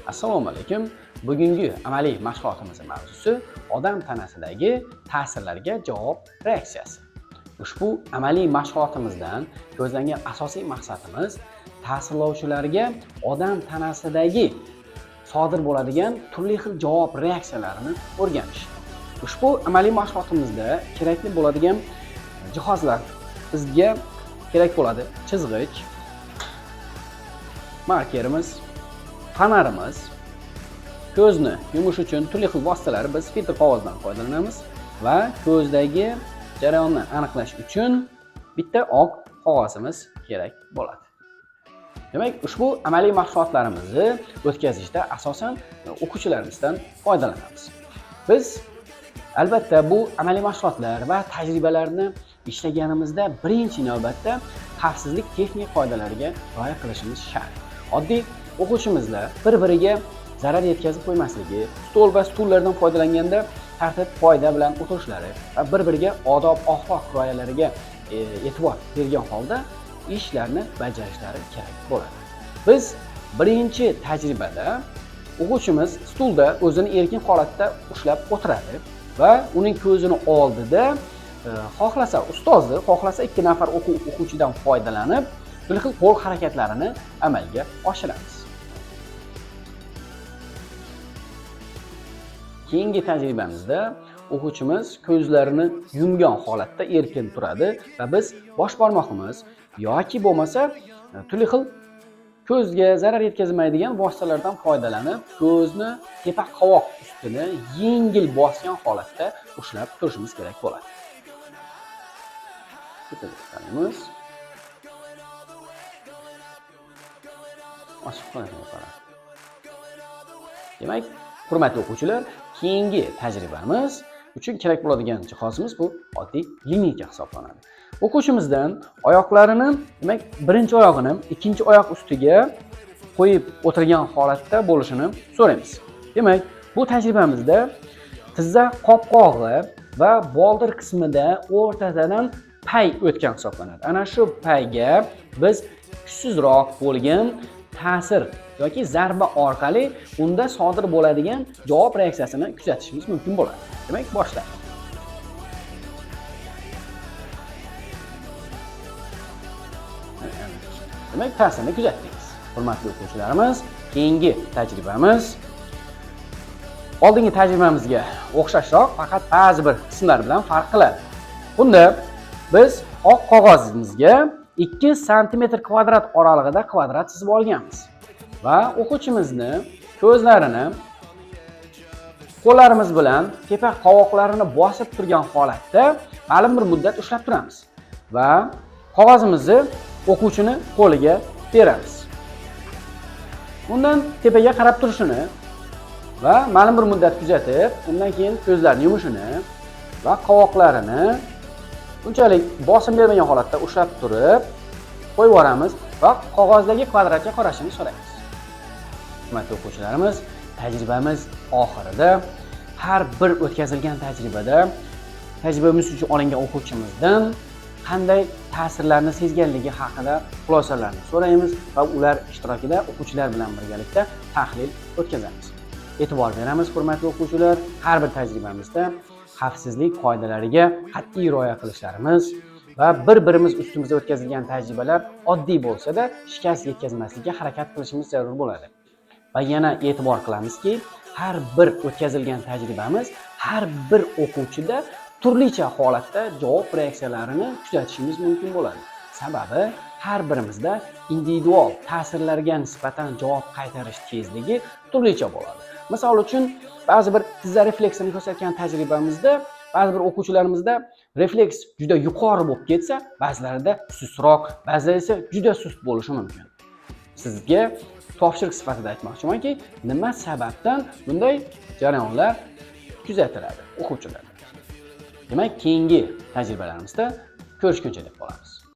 Assalomu alaykum. Bugungi amaliy mashg'ulotimizning mavzusi odam tanasidagi ta'sirlarga javob reaksiyasi. Ushbu amaliy mashg'ulotimizdan ko'zlangan asosiy maqsadimiz ta'sirlovchilarga odam tanasidagi sodir bo'ladigan turli xil javob reaksiyalarini o'rganish. Ushbu amaliy mashg'ulotimizda kerakli bo'ladigan jihozlar bizga kerak bo'ladi: chizg'ich, markerimiz, fanarimiz, ko'zni yumish uchun turli xil vositalar, biz filtr qog'ozdan foydalanamiz va ko'zdagi jarayonni aniqlash uchun bitta oq qog'ozimiz kerak bo'ladi. Demak, ushbu amaliy mashg'ulotlarimizni o'tkazishda asosan o'quvchilarimizdan foydalanamiz. Biz albatta bu amaliy mashg'ulotlar va tajribalarni ishlaganimizda birinchi navbatda xavfsizlik texnik qoidalariga rioya qilishimiz shart. Oddiy o'quvchimizlar bir-biriga zarar yetkazib qo'ymasligi, stol va stullardan foydalanganda tartib qoida bilan o'tirishlari va bir-biriga odob-axloq rioyalariga e'tibor bergan holda ishlarni bajarishlari kerak bo'ladi. Biz birinchi tajribada o'quvchimiz stulda o'zini erkin holatda ushlab o'tiradi va uning ko'zini oldida xohlasa ustozni, xohlasa 2 nafar o'quvchidan foydalanib, turli xil qo'l harakatlarini amalga oshiramiz. Keyingi tajribamizda o'quvchimiz ko'zlarini yumgan holatda erkin turadi va biz bosh barmog'imiz yoki bo'lmasa turli xil ko'zga zarar yetkazmaydigan vositalardan foydalanib, ko'zni tepa qovoq ustini yengil bosgan holatda ushlab turishimiz kerak bo'ladi. Qaraymiz. Ochiq qo'yamiz. Demak, hurmatli o'quvchilar, keyingi tajribamiz uchun kerak bo'ladigan jihozimiz bu oddiy lineyka hisoblanadi. O'quvchimizdan oyoqlarini, demak, birinchi oyog'ini ikkinchi oyoq ustiga qo'yib o'tirgan holatda bo'lishini so'raymiz. Demak, bu tajribamizda tizza qopqog'i va boldir qismida o'rtadan pay o'tgan hisoblanadi. Ana shu payga biz kuchsizroq bo'lgan ta'sir yoki zarba orqali unda sodir bo'ladigan javob reaksiyasini kuzatishimiz mumkin bo'ladi. Demak, boshlaymiz. Demak, ta'sirni kuzatdingiz. Hurmatli o'quvchilarimiz, keyingi tajribamiz oldingi tajribamizga o'xshashroq, faqat ba'zi bir qismlar bilan farq qiladi. Bunda biz oq qog'ozimizga 2 santimetr kvadrat oralig'ida kvadrat chizib olganmiz va o'quvchimizni ko'zlarini qo'llarimiz bilan tepa qovoqlarini bosib turgan holatda ma'lum bir muddat ushlab turamiz va qog'ozimizni o'quvchini qo'liga beramiz. Undan tepaga qarab turishini va ma'lum bir muddat kuzatib, undan keyin ko'zlarini yumishini va qovoqlarini unchalik bosim bermagan holatda ushlab turib qo'yib yuboramiz va qog'ozdagi kvadratga qarashini so'raymiz. Hurmatli o'quvchilarimiz, tajribamiz oxirida har bir o'tkazilgan tajribamiz uchun olingan o'quvchimizdan qanday ta'sirlarni sezganligi haqida xulosalarni so'raymiz va ular ishtirokida o'quvchilar bilan birgalikda tahlil o'tkazamiz. E'tibor beramiz, hurmatli o'quvchilar, har bir tajribamizda xavfsizlik qoidalariga qat'iy rioya qilishlarimiz va bir-birimiz ustimizda o'tkazilgan tajribalar oddiy bo'lsa-da shikast yetkazmaslikka harakat qilishimiz zarur bo'ladi. Va yana e'tibor qilamizki, har bir o'tkazilgan tajribamiz har bir o'quvchida turlicha holatda javob reaksiyalarini kuzatishimiz mumkin bo'ladi. Sababi har birimizda individual ta'sirlarga nisbatan javob qaytarish tezligi turlicha bo'ladi. Misol uchun, ba'zi bir tizza refleksini ko'rsatgan tajribamizda ba'zi bir o'quvchilarimizda refleks juda yuqori bo'lib ketsa, ba'zilarida sustroq, ba'zilarida esa juda sust bo'lishi mumkin. Sizga topshiriq sifatida aytmoqchimanki, nima sababdan bunday jarayonlar kuzatiladi o'quvchilarda. Demak, keyingi tajribalarimizda ko'rishguncha deb qolamiz.